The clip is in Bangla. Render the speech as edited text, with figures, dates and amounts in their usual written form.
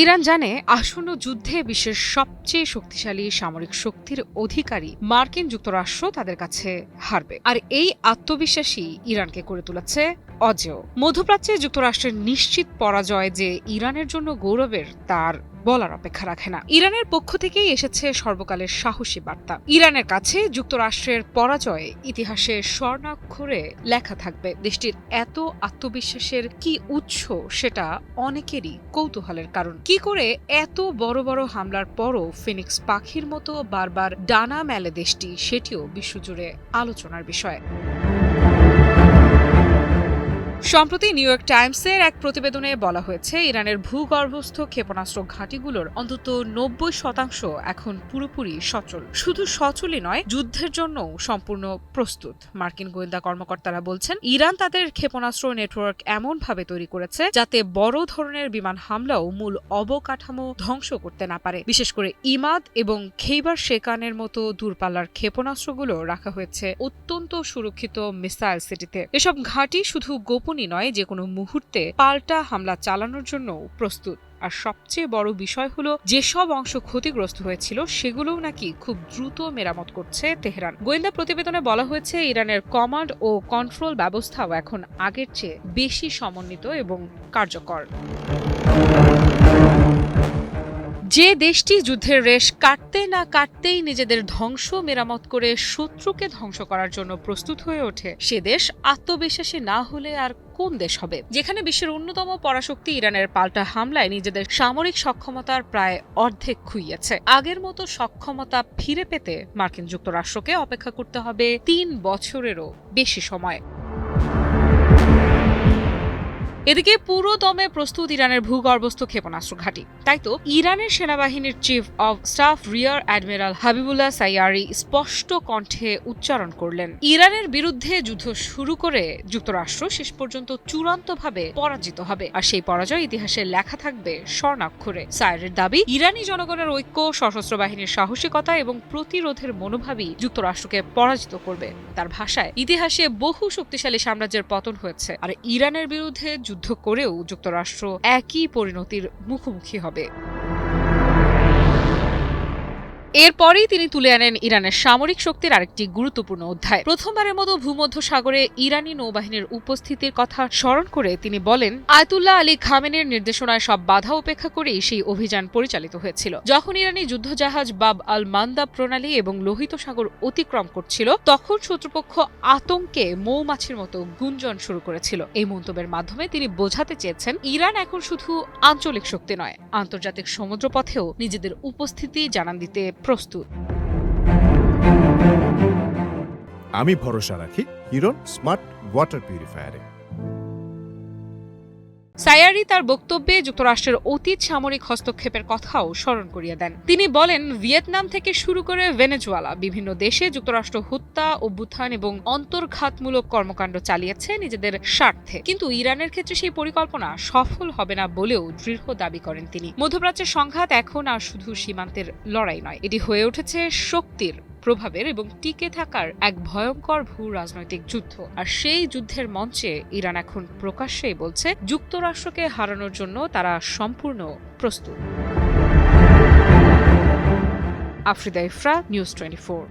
ইরান জানে আসন্ন যুদ্ধে বিশ্বের সবচেয়ে শক্তিশালী সামরিক শক্তির অধিকারী মার্কিন যুক্তরাষ্ট্র তাদের কাছে হারবে, আর এই আত্মবিশ্বাসী ইরানকে করে তুলেছে অজেয়। মধ্যপ্রাচ্যে যুক্তরাষ্ট্রের নিশ্চিত পরাজয় যে ইরানের জন্য গৌরবের তার বলার অপেক্ষা রাখে না। ইরানের পক্ষ থেকেই এসেছে সর্বকালের সাহসী বার্তা। ইরানের কাছে যুক্তরাষ্ট্রের পরাজয় ইতিহাসে স্বর্ণাক্ষরে লেখা থাকবে। দেশটির এত আত্মবিশ্বাসের কি উৎস সেটা অনেকেরই কৌতূহলের কারণ। কি করে এত বড় বড় হামলার পরও ফিনিক্স পাখির মতো বারবার ডানা মেলে দেশটি, সেটিও বিশ্বজুড়ে আলোচনার বিষয়। সম্প্রতি নিউ ইয়র্ক টাইমসের এক প্রতিবেদনে বলা হয়েছে, ইরানের ভূগর্ভস্থ ক্ষেপণাস্ত্র ঘাঁটিগুলোর অন্তত 90% এখন পুরোপুরি সচল। শুধু সচলই নয়, যুদ্ধের জন্য সম্পূর্ণ প্রস্তুত। মার্কিন গোয়েন্দা কর্মকর্তারা বলছেন, ইরান তাদের ক্ষেপণাস্ত্র নেটওয়ার্ক এমনভাবে তৈরি করেছে যাতে বড় ধরনের বিমান হামলাও মূল অবকাঠামো ধ্বংস করতে না পারে। বিশেষ করে ইমাদ এবং খেইবার শেকানের মতো দূরপাল্লার ক্ষেপণাস্ত্রগুলো রাখা হয়েছে অত্যন্ত সুরক্ষিত মিসাইল সিটিতে। এসব ঘাঁটি শুধু গোপন নয়, যে কোনো মুহূর্তে পাল্টা হামলা চালানোর জন্য প্রস্তুত। আর সবচেয়ে বড় বিষয় হলো, যেসব অংশ ক্ষতিগ্রস্ত হয়েছিল সেগুলোও নাকি খুব দ্রুত মেরামত করছে তেহরান। গোয়েন্দা প্রতিবেদনে বলা হয়েছে, ইরানের কমান্ড ও কন্ট্রোল ব্যবস্থাও এখন আগের চেয়ে বেশি সমন্বিত এবং কার্যকর। যে দেশটি যুদ্ধের রেশ কাটতে না কাটতেই নিজেদের ধ্বংস মেরামত করে শত্রুকে ধ্বংস করার জন্য প্রস্তুত হয়ে ওঠে, সে দেশ আত্মবিশ্বাসী না হলে আর কোন দেশ হবে? যেখানে বিশ্বের অন্যতম পরাশক্তি ইরানের পাল্টা হামলায় নিজেদের সামরিক সক্ষমতার প্রায় অর্ধেক খুইয়েছে। আগের মতো সক্ষমতা ফিরে পেতে মার্কিন যুক্তরাষ্ট্রকে অপেক্ষা করতে হবে 3 বছরেরও বেশি সময়। এদিকে পুরো দমে প্রস্তুত ইরানের ভূগর্ভস্থ ক্ষেপণাস্ত্র ঘাঁটি। তাই তো ইরানের সেনাবাহিনীর chief of staff rear admiral Habibullah সাইয়ারি স্পষ্ট কণ্ঠে উচ্চারণ করলেন, ইরানের বিরুদ্ধে যুদ্ধ শুরু করে যুক্তরাষ্ট্র শেষ পর্যন্ত চূড়ান্তভাবে পরাজিত হবে, আর সেই পরাজয় ইতিহাসে লেখা থাকবে স্বর্ণাক্ষরে। সাইয়ারির দাবি, ইরানি জনগণের ঐক্য, সশস্ত্র বাহিনীর সাহসিকতা এবং প্রতিরোধের মনোভাবই যুক্তরাষ্ট্রকে পরাজিত করবে। তার ভাষায়, ইতিহাসে বহু শক্তিশালী সাম্রাজ্যের পতন হয়েছে, আর ইরানের বিরুদ্ধে যুদ্ধ করেও যুক্তরাষ্ট্র একই পরিণতির মুখোমুখি হবে। এরপরেই তিনি তুলে আনেন ইরানের সামরিক শক্তির আরেকটি গুরুত্বপূর্ণ অধ্যায়। প্রথমবারের মতো ভূমধ্য সাগরে ইরানি নৌবাহিনীর উপস্থিতির কথা স্মরণ করে তিনি বলেন, আয়াতুল্লাহ আলী খামেনির নির্দেশনায় সব বাধা উপেক্ষা করেই সেই অভিযান পরিচালিত হয়েছিল। যখন ইরানি যুদ্ধজাহাজ বাব আল মান্দাব প্রণালী এবং লোহিত সাগর অতিক্রম করছিল, তখন শত্রুপক্ষ আতঙ্কে মৌমাছির মতো গুঞ্জন শুরু করেছিল। এই মন্তব্যের মাধ্যমে তিনি বোঝাতে চেয়েছেন, ইরান এখন শুধু আঞ্চলিক শক্তি নয়, আন্তর্জাতিক সমুদ্রপথেও নিজেদের উপস্থিতি জানান দিতে প্রস্তুত। আমি ভরসা রাখি হিরন স্মার্ট ওয়াটার পিউরিফায়ারে। সাইয়ারি তার বক্তব্যে যুক্তরাষ্ট্রের অতীত সামরিক হস্তক্ষেপের কথাও স্মরণ করিয়ে দেন। তিনি বলেন, ভিয়েতনাম থেকে শুরু করে ভেনেজুয়েলা, বিভিন্ন দেশে যুক্তরাষ্ট্র হত্যা, অভ্যুত্থান এবং অন্তর্ঘাতমূলক কর্মকাণ্ড চালিয়েছে নিজেদের স্বার্থে, কিন্তু ইরানের ক্ষেত্রে সেই পরিকল্পনা সফল হবে না বলেও দৃঢ় দাবি করেন তিনি। মধ্যপ্রাচ্যের সংঘাত এখন আর শুধু সীমান্তের লড়াই নয়, এটি হয়ে উঠেছে শক্তির, প্রভাবের এবং টিকে থাকার এক ভয়ঙ্কর ভূ রাজনৈতিক যুদ্ধ। আর সেই যুদ্ধের মঞ্চে ইরান এখন প্রকাশ্যেই বলছে, যুক্তরাষ্ট্রকে হারানোর জন্য তারা সম্পূর্ণ প্রস্তুত। আফ্রিদা ইফরা, নিউজ 24।